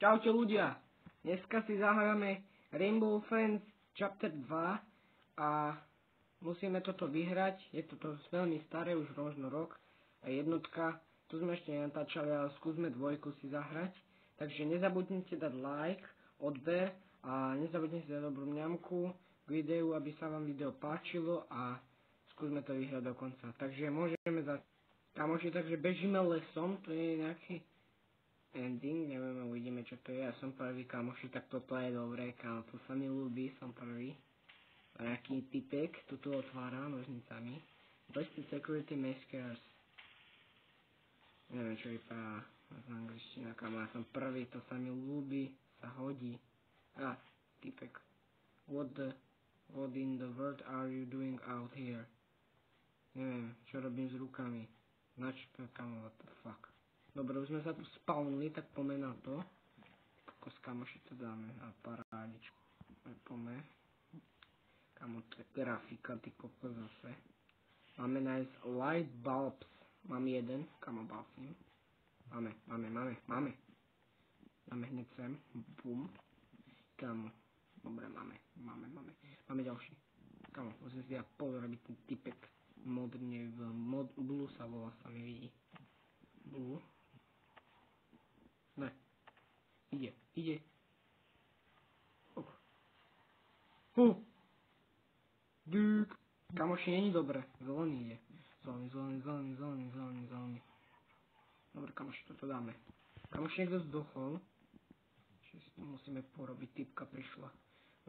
Čaute ľudia, dneska si zahráme Rainbow Friends Chapter 2 a musíme toto vyhrať. Je toto veľmi staré, už možno rok a jednotka. Tu sme ešte nenatáčali, ale skúsme dvojku si zahrať. Takže nezabudnite dať like, odber a nezabudnite dať dobrú mňamku k videu, aby sa vám video páčilo a skúsme to vyhrať do konca. Takže môžeme kamoši, takže bežíme lesom, to je nejaký ending, neviem, uvidíme čo to je. Ja som prvý, kamoši, tak toto je dobré, kámo, to sa mi ľúbi, som prvý. A nejaký typek, tu otvára nožnicami. Twisted Security Maskers. Neviem, čo vypadá z angličtina, kámo, ja som prvý, to sa mi ľúbi, sa hodí. Typek. What in the world are you doing out here? Neviem, čo robím s rukami. Kámo, what the fuck. Dobre, už sme sa tu spawnili, tak poďme na to. Kokos, kamoši, to dáme na parádičku. Poďme. Kamo, to je grafika, ty kokos zase. Máme nájsť light bulbs. Mám jeden, kamo, bafím. Máme. Dáme hneď sem. Bum. Kamo. Dobre, máme ďalší. Kamo, musím si ja pozrobiť ten typek. Modrne, blue sa volá, sa mi vidí. Blue. Ne. Ide. Dúk. Kamoši, není dobre. Zelený ide. Zelený. Dobre, kamoši, toto dáme. Kamoši, niekto zdochol. Čiže si to musíme porobiť. Typka prišla.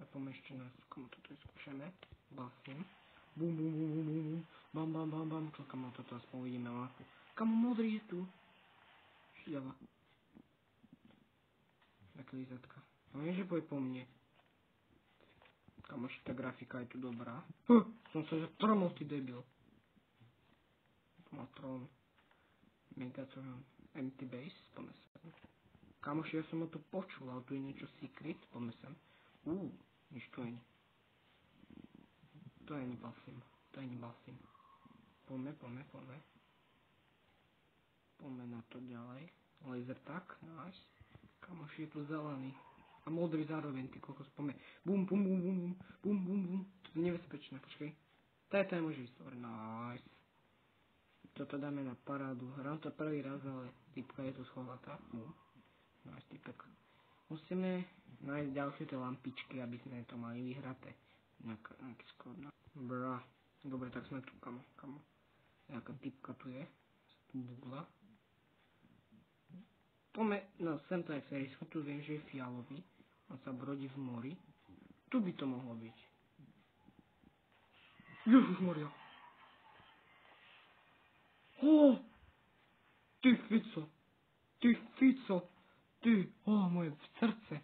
Poďme ešte na komu toto skúšame. Basím. Bum. Bam. Čo, kamo, toto aspoň uvidíme láku. Kamo, modrý je tu. Šiava. Tak lízatka. No nie, že pôjde po mne. Kamoši, tá grafika je tu dobrá. Som sa tromol, ty debil. Matron. Megatron. Empty base. Poďme sem. Kamoši, ja som o to počul, ale tu je niečo secret. Poďme sem. Nič tu je. To je ani basím. Poďme. Poďme na to ďalej. Laser tak, nice. Kamoši, je tu zelený. A modrý zároveň, ty kokos, poďme. Bum. To je nebezpečné, počkej. To je môže ísť, nice. Toto dáme na parádu. Hrám to prvý raz, ale typka je tu schovatá. Bum. Nice, typek. Musíme nájsť ďalšie tie lampičky, aby sme to mali vyhraté. Nejaký skôr. Bra. Dobre, tak sme tu, kamo. Nejaká typka tu je. Tu bugla. Poďme, no sem to je Ferris, tu viem, že je fialový. On sa brodí v mori. Tu by to mohlo byť. Ježišmaria. Ty fico. Moje srdce.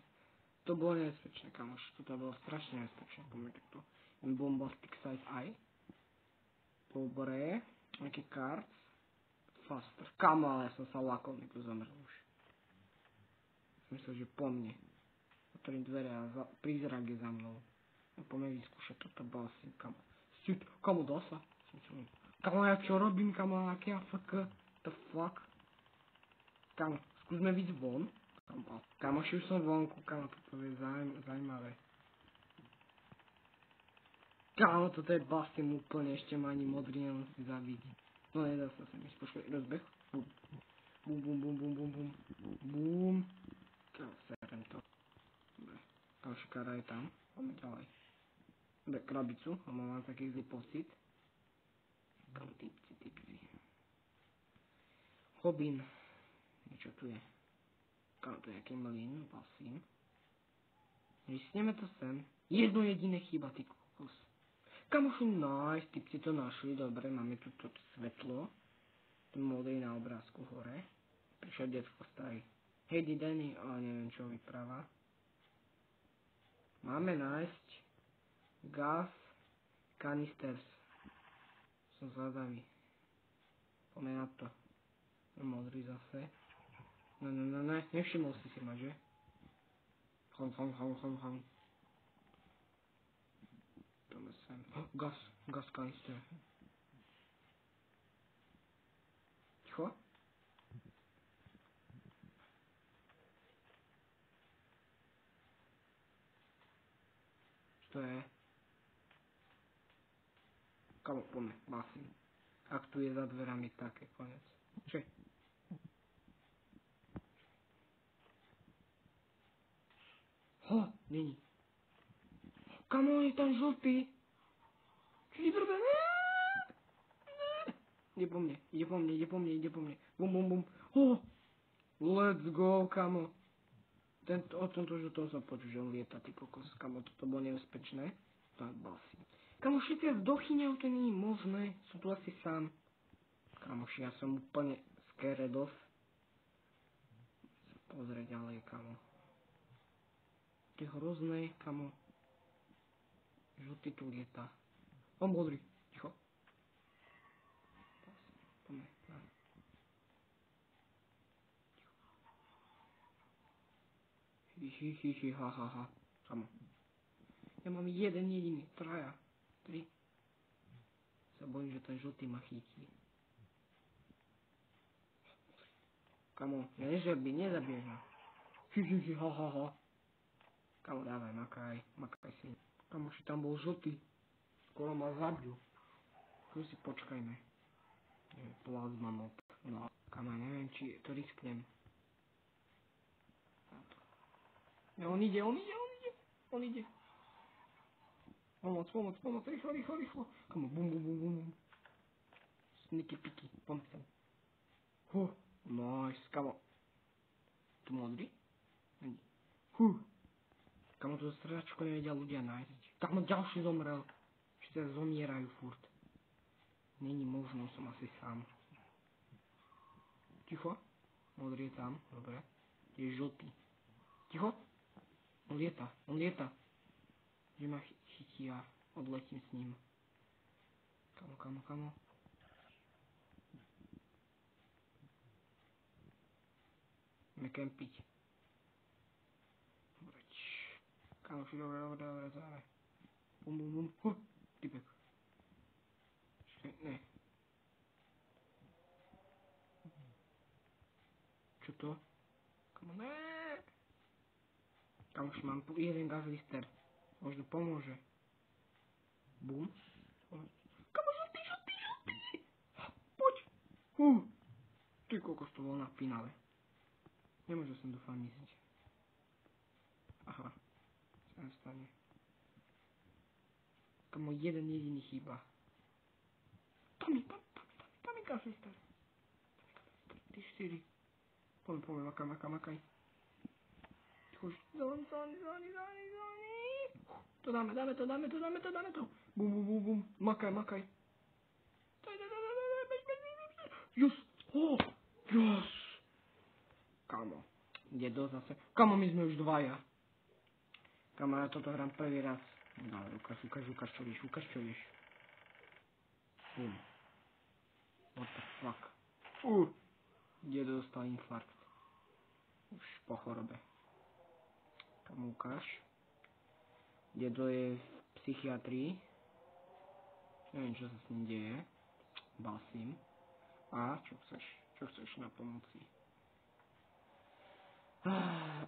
To bolo nebezpečné, kamoš. Toto bolo strašne nebezpečné. Poďme takto. Bombastic size eye. Dobre. Nejaký cards. Faster. Kamo, ale ja som sa lakol, niekto zomrel už. Myslel, že po mne. Otvorím dvere a prízrak je za mnou. Poďme vyskúšať toto basím, kamo. Kamo, dá sa? Kamo, ja čo robím, kamo, aký AFK? The fuck? Kamo, skúsme vyjsť von. Kamoši, už som vonku, kamo, toto je zaujímavé. Kamo, toto je basím úplne, ešte ma ani modrý nemusí zabiť. No, nedá sa sem ísť, počkaj, rozbeh. Bum. Serem to. Dobre. Kamoškára je tam. Poďme ďalej. Dobre, krabicu. Mám taký zlý pocit. Kam typci. Hobin. Niečo tu je. Kam tu je nejaký mlyn. Basím. Vysneme to sem. Jedno jediné chyba, ty kokos. Kamoši, nice. Typci to našli. Dobre, máme tu toto svetlo. Ten modrý na obrázku hore. Prišiel detko starý. Hej, Danny, ale neviem, čo vypráva. Máme nájsť gas canisters. Som zvedavý. Poďme na to. Modrý zase. No, nevšimol si ma, že? Hom. Poďme sem. Gas canister. Ticho? Čo to je? Kamo, poďme, basím. Ak tu je za dverami, tak je konec. Čo? Není. Kamo, je tam žltý. Čo ti prvé? Ide po mne. Bum, bum, bum. Let's go, kamo. O tomto žltom som počul, že on lieta, ty kokos. Kamo, toto bolo nebezpečné. Tak basím. Kamoš, všetci zdochyňajú, to nie je možné. Som tu asi sám. Kamoš, ja som úplne scared off. Pozrieť ďalej, kamo. To je hrozné, kamo. Žltý tu lieta. On modrý. Ticho. Poďme. Hi, ha. Kamo. Ja mám jeden jediný. 3. Sa bojím, že ten žltý ma chytí. Kamo, ja nezabiješ ma. Hi, ha. Kamo, dávaj, makaj si. Kamo, že tam bol žltý. Skoro ma zabijú. Tu si počkajme. Plazma mob. No, kamo, neviem, či to risknem. No, on ide. Pomoc, rýchlo. Kamo, bum. Sniky piky, poď sem. Nice, kamo. Tu modrý? Není. Kamo, to srdačko nevedia ľudia nájsť. Kamo, ďalší zomrel. Všetci zomierajú furt. Není možno, som asi sám. Ticho. Modrý je tam, dobre. Je žltý. Ticho. On lieta. Že ma chytí a odletím s ním. Kamo. Ideme kempiť. Dobre. Kamoši, dobre, zále. Bum. Typek. Ne. Čo to? Kamo, ne. Kamoši, mám jeden gazlister. Možno pomôže. Bum. Kamo, žltý. Poď. Ty kokos, to bolo napínavé. Nemôže som dúfam ísť. Aha. Čo sa stane? Kamo, jeden jediný chýba. Tam je gazlister. Ty 4. Poďme, makaj. Zóni. To dáme to. Bum. Makaj. Bež. Yes. Kamo. Ide dosť zase. Kamo, my sme už dvaja. Kamo, ja toto hrám prvý raz. No, ukáž čo vieš. Bum. What the fuck. Dedo dostal infarkt. Už po chorobe. Kamo, ukáž. Dedo je v psychiatrii. Neviem, čo sa s ním deje. Basím. A čo chceš na pomoci?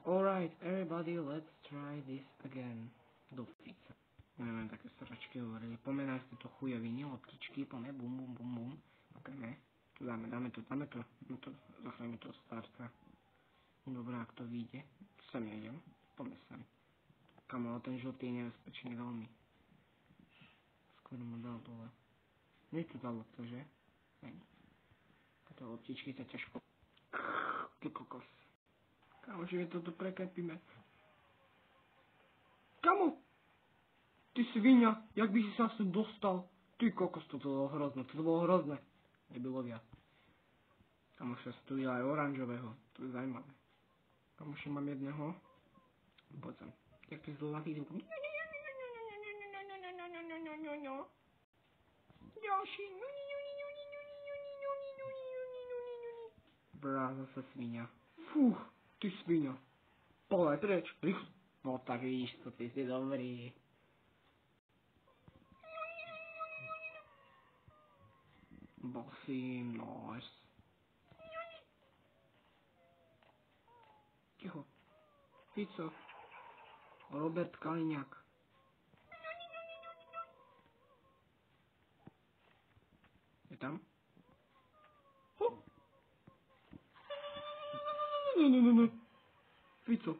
Alright, everybody, let's try this again. Do fica. Neviem, také sračky hovorili. Pomenaj si to chujoviny, odkičky, poďme, bum. Okejme. Tu dáme to. No to, zachránime toho starca. Dobré, ak to vyjde. Sem nejdem. Poďme sem. Kamo, ten žltý je nebezpečný veľmi. Skoro ma dal dole. Nie tu dalo to, že? Není. Tato odtičky sa ťažko. Ty kokos. Kamo, že mi toto prekepíme. Kamo! Ty svinia, jak by si sa sem dostal? Ty kokos, toto bolo hrozné. Nebylo viac. Kamo, sa tu aj oranžového. To je zaujímavé. Kamo, že mám jedného. Poď sem. Jak ty zlatý zvuk. Ďalší. Brá, zase svinia. Fúch, ty svinia. Poďaj preč, rýchlo. No tak víš, to ty si dobrý. Basím, nice. Ticho. Fico. Robert Kaliňák. tam. No. Fico.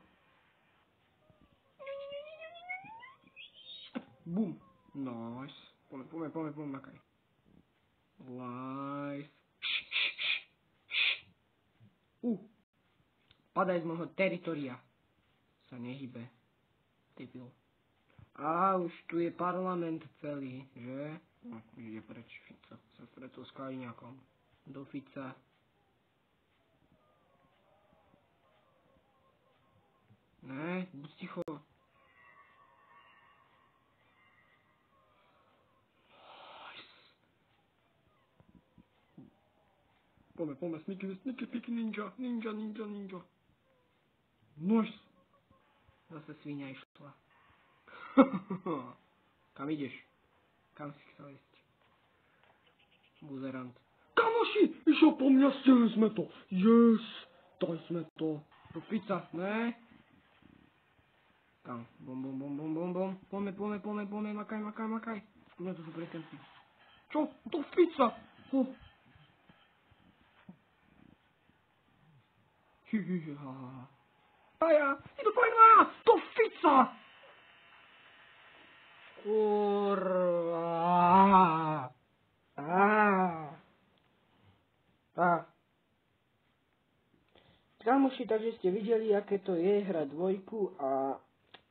Bum. Nice. Poďme, makaj. Nice. Padaj z môjho teritoria. Sa nehybe. Debil. Už tu je parlament celý, že? No, ide preč Fico. Sa stretol s Kaliňakom. Do Fica. Ne, buď ticho. Poďme, sneaky, piky, ninja. Nice. Zase svinia išla. Kam ideš? Kam si chcel ísť? Buzerant. Kamoši, išiel po mňa, stihli sme to. Yes, daj sme to. Do Fica, ne? Kam? Bum. Poďme, makaj. Skúšme to super tempi. Čo? Do Fica. Ha. Ja, idu koľma, do Fica. Kurva. Kamoši, takže ste videli, aké to je hrať dvojku a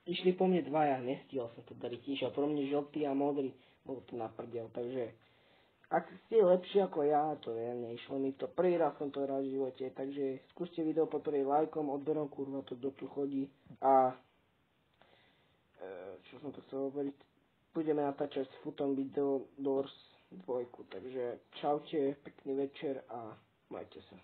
išli po mne dvaja, nestihol som to dariť, išiel po mne žltý a modrý, bolo to na prdel, takže ak ste lepší ako ja, to viem, neišlo mi to, prvý raz som to hral v živote, takže skúste video podporiť lajkom, odberom, kurva, to kto tu chodí a čo som to chcel hovoriť, budeme natáčať s Futom Video Doors 2, takže čaute, pekný večer a majte sa.